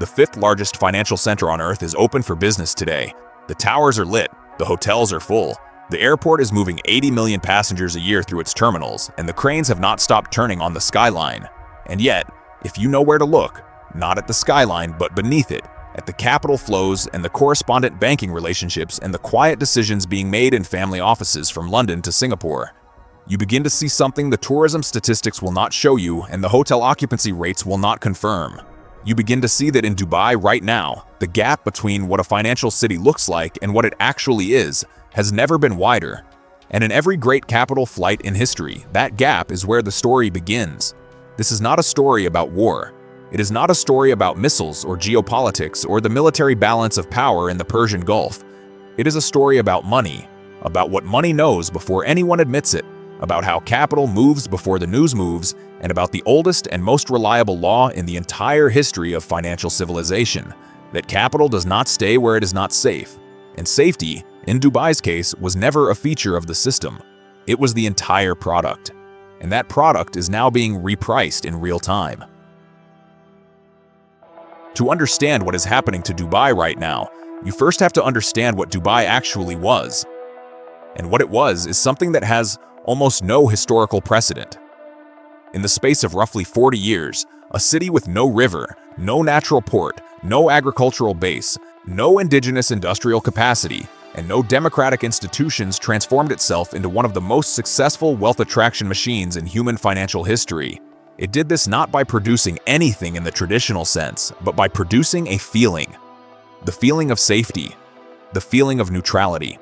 The fifth largest financial center on Earth is open for business today. The towers are lit, the hotels are full, the airport is moving 80 million passengers a year through its terminals, and the cranes have not stopped turning on the skyline. And yet, if you know where to look, not at the skyline but beneath it, at the capital flows and the correspondent banking relationships and the quiet decisions being made in family offices from London to Singapore, you begin to see something the tourism statistics will not show you and the hotel occupancy rates will not confirm. You begin to see that in Dubai right now, the gap between what a financial city looks like and what it actually is has never been wider. And in every great capital flight in history, that gap is where the story begins. This is not a story about war. It is not a story about missiles or geopolitics or the military balance of power in the Persian Gulf. It is a story about money, about what money knows before anyone admits it, about how capital moves before the news moves, and about the oldest and most reliable law in the entire history of financial civilization, that capital does not stay where it is not safe. And safety, in Dubai's case, was never a feature of the system. It was the entire product. And that product is now being repriced in real time. To understand what is happening to Dubai right now, you first have to understand what Dubai actually was. And what it was is something that has almost no historical precedent. In the space of roughly 40 years, a city with no river, no natural port, no agricultural base, no indigenous industrial capacity, and no democratic institutions transformed itself into one of the most successful wealth attraction machines in human financial history. It did this not by producing anything in the traditional sense, but by producing a feeling. The feeling of safety, the feeling of neutrality,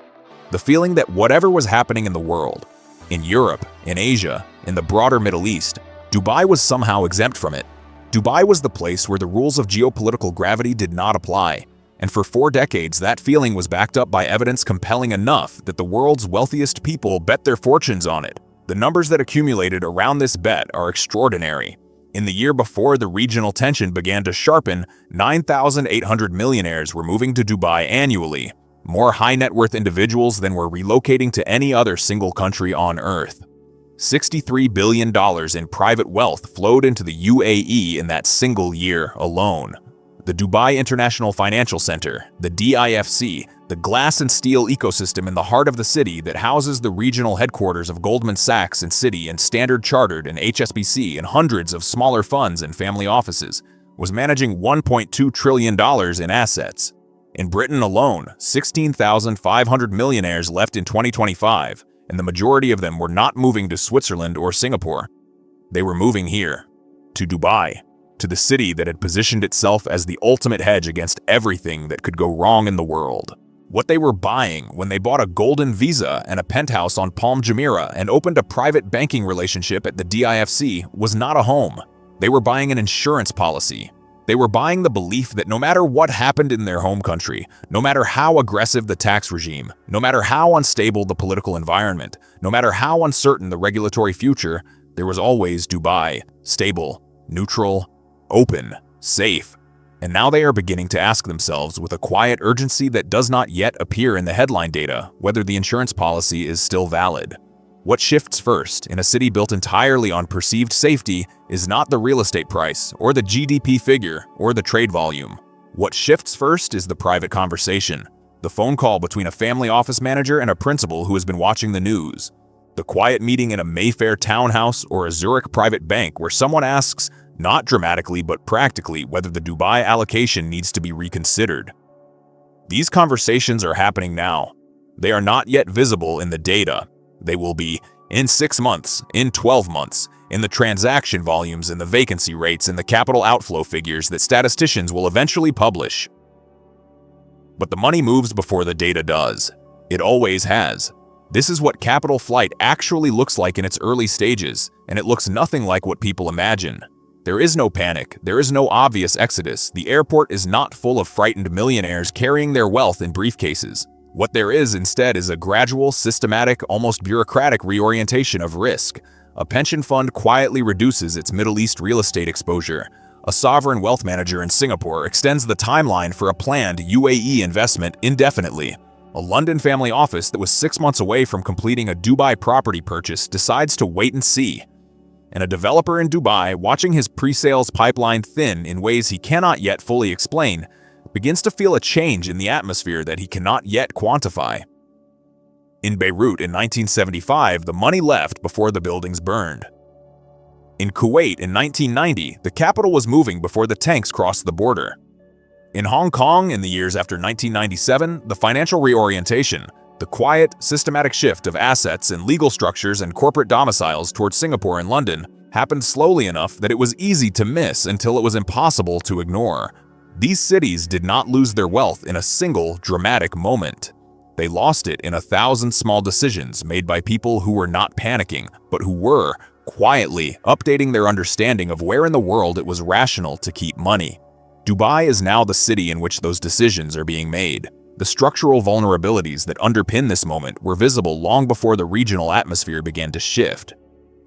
the feeling that whatever was happening in the world, in Europe, in Asia, in the broader Middle East, Dubai was somehow exempt from it. Dubai was the place where the rules of geopolitical gravity did not apply. And for 4 decades, that feeling was backed up by evidence compelling enough that the world's wealthiest people bet their fortunes on it. The numbers that accumulated around this bet are extraordinary. In the year before the regional tension began to sharpen, 9,800 millionaires were moving to Dubai annually, more high-net-worth individuals than were relocating to any other single country on Earth. $63 billion in private wealth flowed into the UAE in that single year alone. The Dubai International Financial Center, the DIFC, the glass and steel ecosystem in the heart of the city that houses the regional headquarters of Goldman Sachs and Citi and Standard Chartered and HSBC and hundreds of smaller funds and family offices, was managing $1.2 trillion in assets. In Britain alone, 16,500 millionaires left in 2025, and the majority of them were not moving to Switzerland or Singapore. They were moving here, to Dubai, to the city that had positioned itself as the ultimate hedge against everything that could go wrong in the world. What they were buying when they bought a golden visa and a penthouse on Palm Jumeirah and opened a private banking relationship at the DIFC was not a home. They were buying an insurance policy. They were buying the belief that no matter what happened in their home country, no matter how aggressive the tax regime, no matter how unstable the political environment, no matter how uncertain the regulatory future, there was always Dubai, stable, neutral, open, safe. And now they are beginning to ask themselves with a quiet urgency that does not yet appear in the headline data whether the insurance policy is still valid. What shifts first in a city built entirely on perceived safety is not the real estate price or the GDP figure or the trade volume. What shifts first is the private conversation, the phone call between a family office manager and a principal who has been watching the news, the quiet meeting in a Mayfair townhouse or a Zurich private bank where someone asks, not dramatically but practically, whether the Dubai allocation needs to be reconsidered. These conversations are happening now. They are not yet visible in the data. They will be in 6 months, in 12 months, in the transaction volumes and the vacancy rates and the capital outflow figures that statisticians will eventually publish. But the money moves before the data does. It always has. This is what capital flight actually looks like in its early stages, and it looks nothing like what people imagine. There is no panic, there is no obvious exodus, the airport is not full of frightened millionaires carrying their wealth in briefcases. What there is instead is a gradual, systematic, almost bureaucratic reorientation of risk. A pension fund quietly reduces its Middle East real estate exposure. A sovereign wealth manager in Singapore extends the timeline for a planned UAE investment indefinitely. A London family office that was 6 months away from completing a Dubai property purchase decides to wait and see. and a developer in Dubai, watching his pre-sales pipeline thin in ways he cannot yet fully explain, begins to feel a change in the atmosphere that he cannot yet quantify. In Beirut in 1975, the money left before the buildings burned. In Kuwait in 1990, the capital was moving before the tanks crossed the border. In Hong Kong in the years after 1997, the financial reorientation, the quiet, systematic shift of assets and legal structures and corporate domiciles towards Singapore and London happened slowly enough that it was easy to miss until it was impossible to ignore. These cities did not lose their wealth in a single dramatic moment. They lost it in 1,000 small decisions made by people who were not panicking, but who were, quietly, updating their understanding of where in the world it was rational to keep money. Dubai is now the city in which those decisions are being made. The structural vulnerabilities that underpin this moment were visible long before the regional atmosphere began to shift.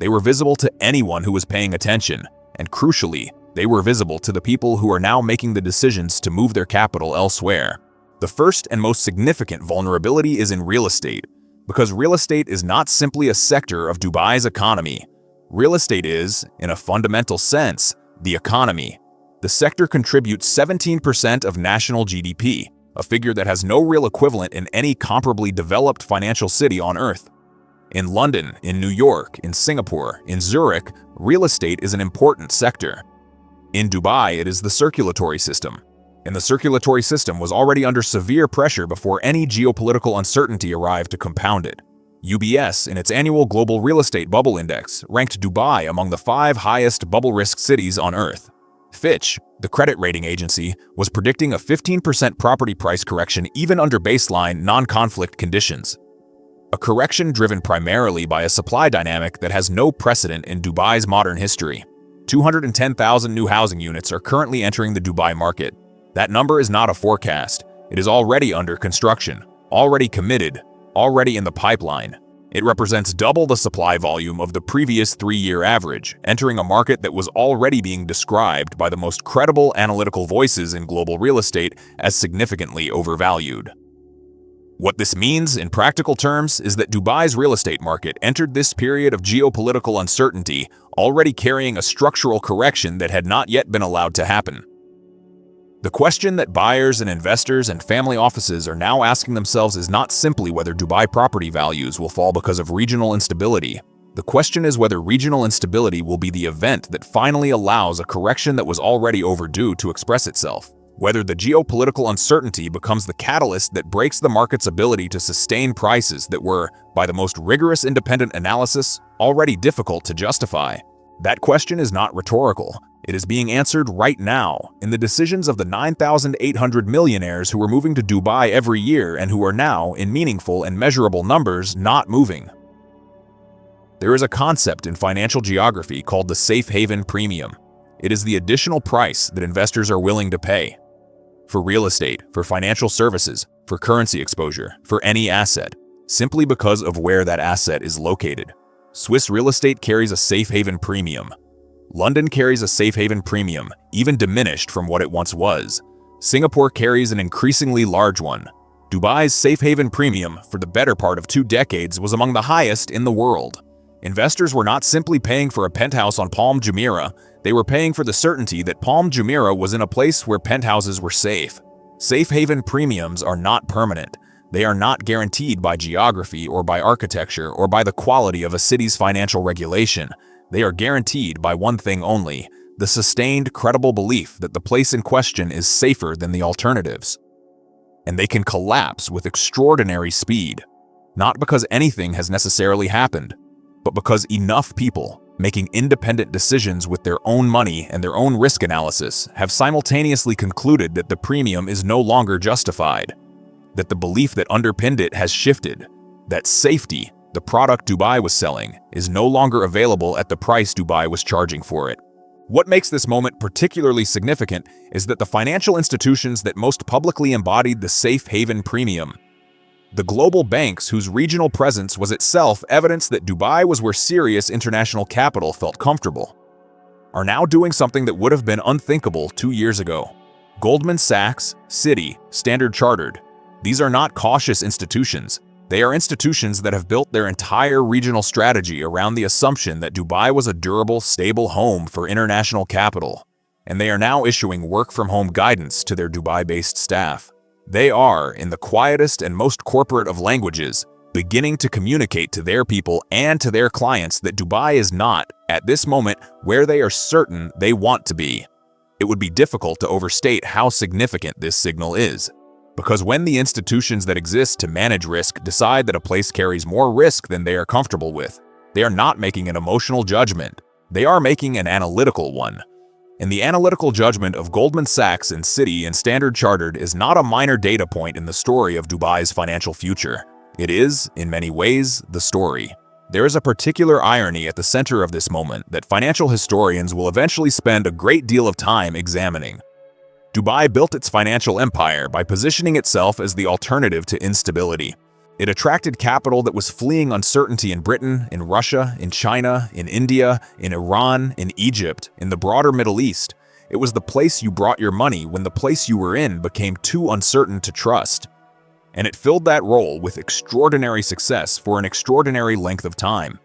They were visible to anyone who was paying attention, and crucially, they were visible to the people who are now making the decisions to move their capital elsewhere. The first and most significant vulnerability is in real estate, because real estate is not simply a sector of Dubai's economy. Real estate is, in a fundamental sense, the economy. The sector contributes 17% of national GDP, a figure that has no real equivalent in any comparably developed financial city on Earth. In London, in New York, in Singapore, in Zurich, real estate is an important sector. In Dubai, it is the circulatory system. And the circulatory system was already under severe pressure before any geopolitical uncertainty arrived to compound it. UBS, in its annual Global Real Estate Bubble Index, ranked Dubai among the 5 highest bubble risk cities on Earth. Fitch, the credit rating agency, was predicting a 15% property price correction even under baseline, non-conflict conditions. A correction driven primarily by a supply dynamic that has no precedent in Dubai's modern history. 210,000 new housing units are currently entering the Dubai market. That number is not a forecast. It is already under construction, already committed, already in the pipeline. It represents double the supply volume of the previous 3-year average, entering a market that was already being described by the most credible analytical voices in global real estate as significantly overvalued. What this means in practical terms is that Dubai's real estate market entered this period of geopolitical uncertainty already carrying a structural correction that had not yet been allowed to happen. The question that buyers and investors and family offices are now asking themselves is not simply whether Dubai property values will fall because of regional instability. The question is whether regional instability will be the event that finally allows a correction that was already overdue to express itself. Whether the geopolitical uncertainty becomes the catalyst that breaks the market's ability to sustain prices that were, by the most rigorous independent analysis, already difficult to justify. That question is not rhetorical. It is being answered right now in the decisions of the 9,800 millionaires who were moving to Dubai every year and who are now, in meaningful and measurable numbers, not moving. There is a concept in financial geography called the safe haven premium. It is the additional price that investors are willing to pay. For real estate, for financial services, for currency exposure, for any asset, simply because of where that asset is located. Swiss real estate carries a safe haven premium. London carries a safe haven premium, even diminished from what it once was. Singapore carries an increasingly large one. Dubai's safe haven premium, for the better part of 2 decades, was among the highest in the world. Investors were not simply paying for a penthouse on Palm Jumeirah, they were paying for the certainty that Palm Jumeirah was in a place where penthouses were safe. Safe haven premiums are not permanent. They are not guaranteed by geography or by architecture or by the quality of a city's financial regulation. They are guaranteed by one thing only: the sustained, credible belief that the place in question is safer than the alternatives. And they can collapse with extraordinary speed, not because anything has necessarily happened, but because enough people, making independent decisions with their own money and their own risk analysis, have simultaneously concluded that the premium is no longer justified, that the belief that underpinned it has shifted, that safety, the product Dubai was selling, is no longer available at the price Dubai was charging for it. What makes this moment particularly significant is that the financial institutions that most publicly embodied the safe haven premium, the global banks whose regional presence was itself evidence that Dubai was where serious international capital felt comfortable, are now doing something that would have been unthinkable 2 years ago. Goldman Sachs, Citi, Standard Chartered. These are not cautious institutions. They are institutions that have built their entire regional strategy around the assumption that Dubai was a durable, stable home for international capital, and they are now issuing work-from-home guidance to their Dubai-based staff. They are, in the quietest and most corporate of languages, beginning to communicate to their people and to their clients that Dubai is not, at this moment, where they are certain they want to be. It would be difficult to overstate how significant this signal is. Because when the institutions that exist to manage risk decide that a place carries more risk than they are comfortable with, they are not making an emotional judgment. They are making an analytical one. And the analytical judgment of Goldman Sachs and Citi and Standard Chartered is not a minor data point in the story of Dubai's financial future. It is, in many ways, the story. There is a particular irony at the center of this moment that financial historians will eventually spend a great deal of time examining. Dubai built its financial empire by positioning itself as the alternative to instability. It attracted capital that was fleeing uncertainty in Britain, in Russia, in China, in India, in Iran, in Egypt, in the broader Middle East. It was the place you brought your money when the place you were in became too uncertain to trust. And it filled that role with extraordinary success for an extraordinary length of time.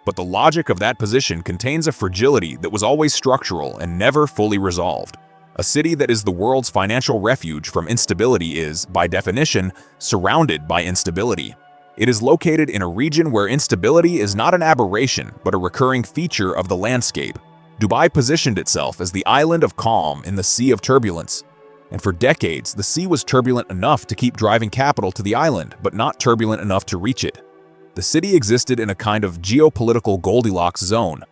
But the logic of that position contains a fragility that was always structural and never fully resolved. A city that is the world's financial refuge from instability is, by definition, surrounded by instability. It is located in a region where instability is not an aberration, but a recurring feature of the landscape. Dubai positioned itself as the island of calm in the sea of turbulence. And for decades, the sea was turbulent enough to keep driving capital to the island, but not turbulent enough to reach it. The city existed in a kind of geopolitical Goldilocks zone,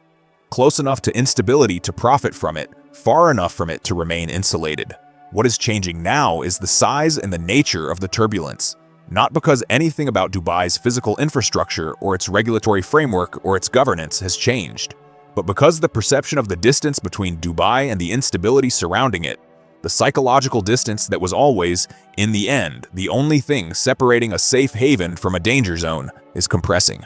close enough to instability to profit from it, far enough from it to remain insulated. What is changing now is the size and the nature of the turbulence, not because anything about Dubai's physical infrastructure or its regulatory framework or its governance has changed, but because the perception of the distance between Dubai and the instability surrounding it, the psychological distance that was always, in the end, the only thing separating a safe haven from a danger zone, is compressing.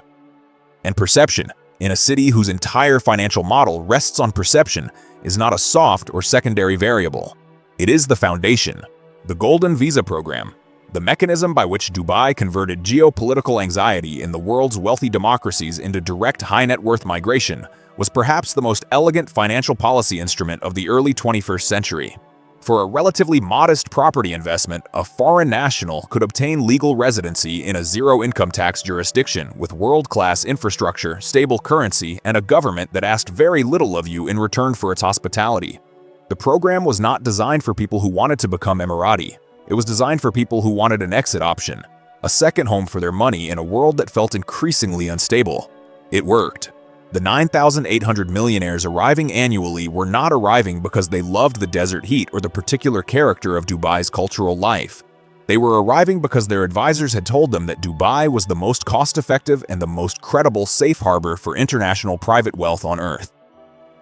And perception, in a city whose entire financial model rests on perception, is not a soft or secondary variable. It is the foundation. The Golden Visa Program, the mechanism by which Dubai converted geopolitical anxiety in the world's wealthy democracies into direct high-net-worth migration, was perhaps the most elegant financial policy instrument of the early 21st century. For a relatively modest property investment, a foreign national could obtain legal residency in a zero-income tax jurisdiction with world-class infrastructure, stable currency, and a government that asked very little of you in return for its hospitality. The program was not designed for people who wanted to become Emirati. It was designed for people who wanted an exit option, a second home for their money in a world that felt increasingly unstable. It worked. The 9,800 millionaires arriving annually were not arriving because they loved the desert heat or the particular character of Dubai's cultural life. They were arriving because their advisors had told them that Dubai was the most cost-effective and the most credible safe harbor for international private wealth on Earth.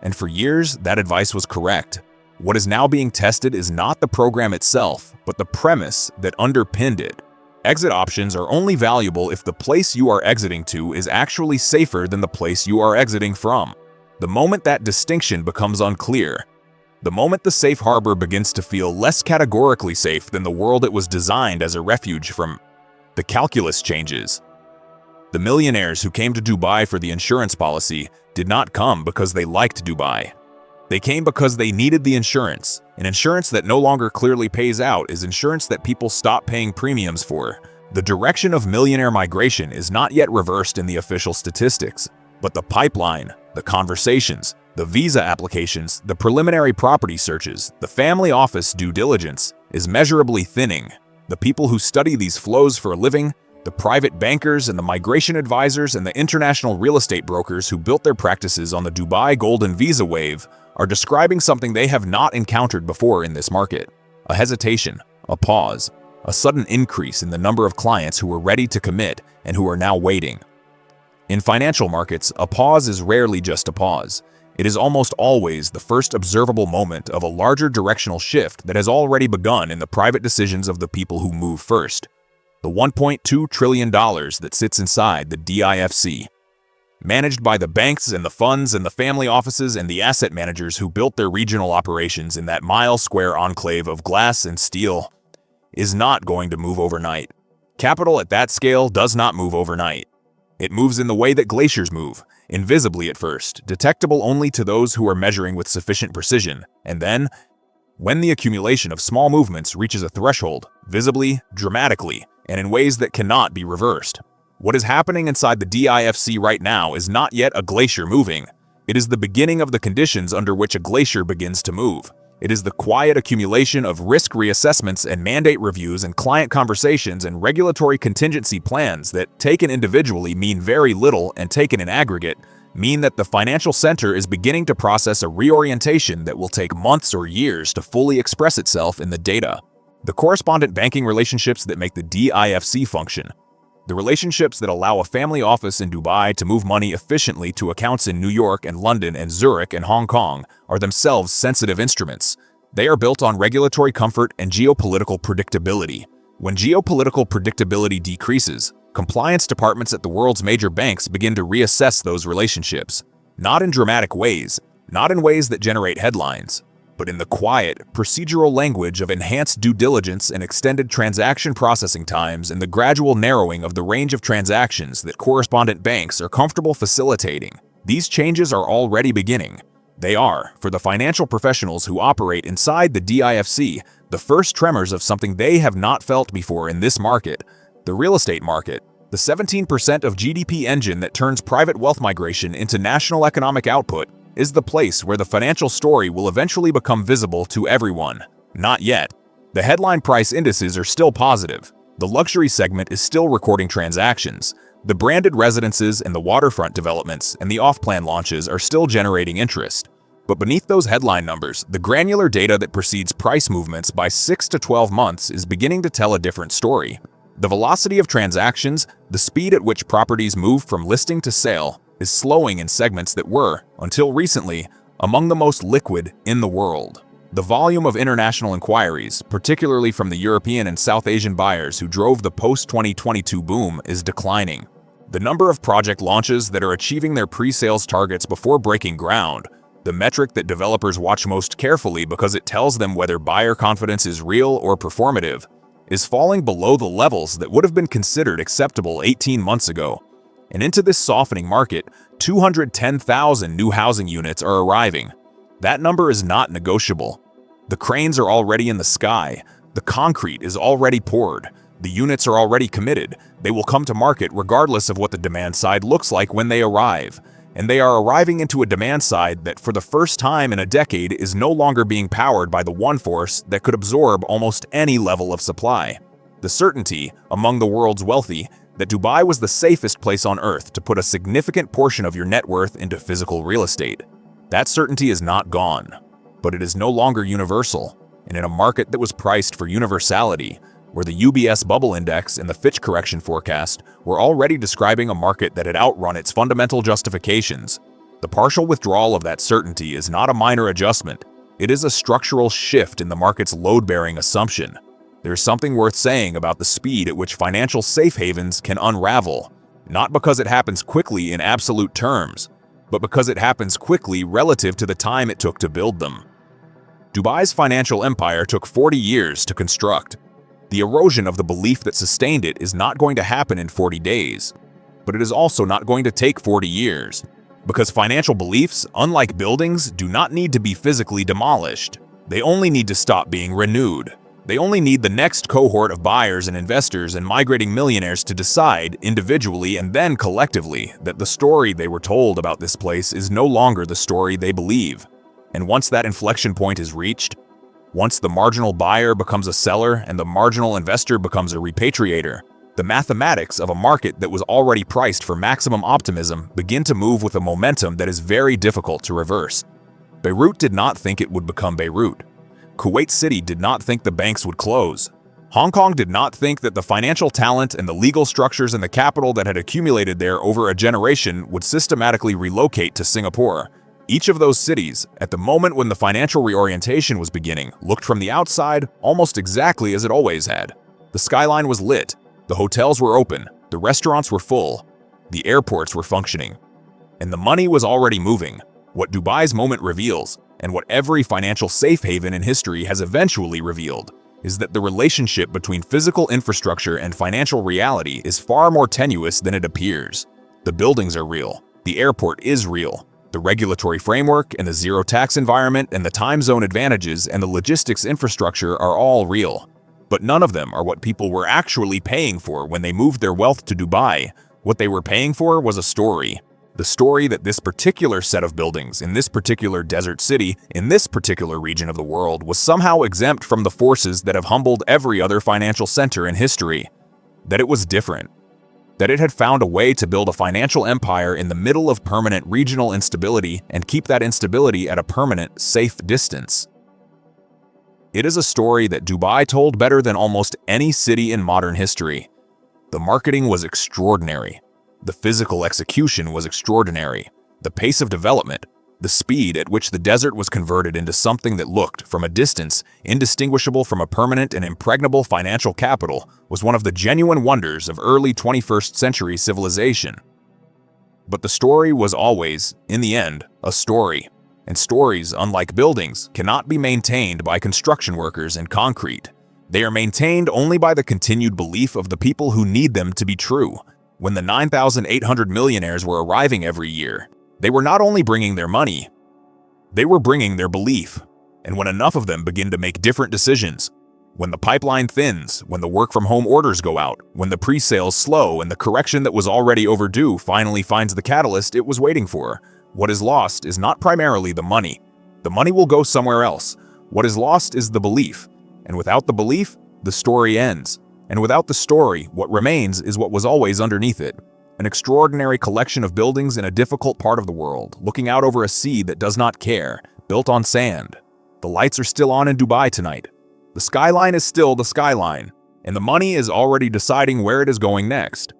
And for years, that advice was correct. What is now being tested is not the program itself, but the premise that underpinned it. Exit options are only valuable if the place you are exiting to is actually safer than the place you are exiting from. The moment that distinction becomes unclear, the moment the safe harbor begins to feel less categorically safe than the world it was designed as a refuge from, the calculus changes. The millionaires who came to Dubai for the insurance policy did not come because they liked Dubai. They came because they needed the insurance. An insurance that no longer clearly pays out is insurance that people stop paying premiums for. The direction of millionaire migration is not yet reversed in the official statistics, but the pipeline, the conversations, the visa applications, the preliminary property searches, the family office due diligence is measurably thinning. The people who study these flows for a living, the private bankers and the migration advisors and the international real estate brokers who built their practices on the Dubai Golden Visa wave, are describing something they have not encountered before in this market. A hesitation, a pause, a sudden increase in the number of clients who were ready to commit and who are now waiting. In financial markets, a pause is rarely just a pause. It is almost always the first observable moment of a larger directional shift that has already begun in the private decisions of the people who move first. The $1.2 trillion that sits inside the DIFC. Managed by the banks and the funds and the family offices and the asset managers who built their regional operations in that mile-square enclave of glass and steel, is not going to move overnight. Capital at that scale does not move overnight. It moves in the way that glaciers move, invisibly at first, detectable only to those who are measuring with sufficient precision, and then, when the accumulation of small movements reaches a threshold, visibly, dramatically, and in ways that cannot be reversed. What is happening inside the DIFC right now is not yet a glacier moving. It is the beginning of the conditions under which a glacier begins to move. It is the quiet accumulation of risk reassessments and mandate reviews and client conversations and regulatory contingency plans that, taken individually, mean very little, and taken in aggregate, mean that the financial center is beginning to process a reorientation that will take months or years to fully express itself in the data. The correspondent banking relationships that make the DIFC function, the relationships that allow a family office in Dubai to move money efficiently to accounts in New York and London and Zurich and Hong Kong, are themselves sensitive instruments. They are built on regulatory comfort and geopolitical predictability. When geopolitical predictability decreases, compliance departments at the world's major banks begin to reassess those relationships. Not in dramatic ways, not in ways that generate headlines, but in the quiet, procedural language of enhanced due diligence and extended transaction processing times and the gradual narrowing of the range of transactions that correspondent banks are comfortable facilitating. These changes are already beginning. They are, for the financial professionals who operate inside the DIFC, the first tremors of something they have not felt before in this market, the real estate market, the 17% of GDP engine that turns private wealth migration into national economic output, is the place where the financial story will eventually become visible to everyone. Not yet. The headline price indices are still positive. The luxury segment is still recording transactions. The branded residences and the waterfront developments and the off-plan launches are still generating interest. But beneath those headline numbers, the granular data that precedes price movements by 6 to 12 months is beginning to tell a different story. The velocity of transactions, the speed at which properties move from listing to sale, is slowing in segments that were, until recently, among the most liquid in the world. The volume of international inquiries, particularly from the European and South Asian buyers who drove the post-2022 boom, is declining. The number of project launches that are achieving their pre-sales targets before breaking ground, the metric that developers watch most carefully because it tells them whether buyer confidence is real or performative, is falling below the levels that would have been considered acceptable 18 months ago. And into this softening market, 210,000 new housing units are arriving. That number is not negotiable. The cranes are already in the sky. The concrete is already poured. The units are already committed. They will come to market regardless of what the demand side looks like when they arrive. And they are arriving into a demand side that for the first time in a decade is no longer being powered by the one force that could absorb almost any level of supply. The certainty, among the world's wealthy, that Dubai was the safest place on earth to put a significant portion of your net worth into physical real estate. That certainty is not gone, but it is no longer universal, and in a market that was priced for universality, where the UBS bubble index and the Fitch correction forecast were already describing a market that had outrun its fundamental justifications, the partial withdrawal of that certainty is not a minor adjustment. It is a structural shift in the market's load-bearing assumption. There's something worth saying about the speed at which financial safe havens can unravel, not because it happens quickly in absolute terms, but because it happens quickly relative to the time it took to build them. Dubai's financial empire took 40 years to construct. The erosion of the belief that sustained it is not going to happen in 40 days, but it is also not going to take 40 years, because financial beliefs, unlike buildings, do not need to be physically demolished. They only need to stop being renewed. They only need the next cohort of buyers and investors and migrating millionaires to decide, individually and then collectively, that the story they were told about this place is no longer the story they believe. And once that inflection point is reached, once the marginal buyer becomes a seller and the marginal investor becomes a repatriator, the mathematics of a market that was already priced for maximum optimism begin to move with a momentum that is very difficult to reverse. Beirut did not think it would become Beirut. Kuwait City did not think the banks would close. Hong Kong did not think that the financial talent and the legal structures and the capital that had accumulated there over a generation would systematically relocate to Singapore. Each of those cities, at the moment when the financial reorientation was beginning, looked from the outside almost exactly as it always had. The skyline was lit, the hotels were open, the restaurants were full, the airports were functioning. And the money was already moving. What Dubai's moment reveals, and what every financial safe haven in history has eventually revealed, is that the relationship between physical infrastructure and financial reality is far more tenuous than it appears. The buildings are real. The airport is real. The regulatory framework and the zero-tax environment and the time zone advantages and the logistics infrastructure are all real. But none of them are what people were actually paying for when they moved their wealth to Dubai. What they were paying for was a story. The story that this particular set of buildings in this particular desert city in this particular region of the world was somehow exempt from the forces that have humbled every other financial center in history. That it was different. That it had found a way to build a financial empire in the middle of permanent regional instability and keep that instability at a permanent, safe distance. It is a story that Dubai told better than almost any city in modern history. The marketing was extraordinary. The physical execution was extraordinary. The pace of development, the speed at which the desert was converted into something that looked, from a distance, indistinguishable from a permanent and impregnable financial capital, was one of the genuine wonders of early 21st century civilization. But the story was always, in the end, a story. And stories, unlike buildings, cannot be maintained by construction workers and concrete. They are maintained only by the continued belief of the people who need them to be true. When the 9,800 millionaires were arriving every year, they were not only bringing their money, they were bringing their belief. And when enough of them begin to make different decisions, when the pipeline thins, when the work-from-home orders go out, when the pre-sales slow and the correction that was already overdue finally finds the catalyst it was waiting for, what is lost is not primarily the money. The money will go somewhere else. What is lost is the belief. And without the belief, the story ends. And without the story, what remains is what was always underneath it. An extraordinary collection of buildings in a difficult part of the world, looking out over a sea that does not care, built on sand. The lights are still on in Dubai tonight. The skyline is still the skyline, and the money is already deciding where it is going next.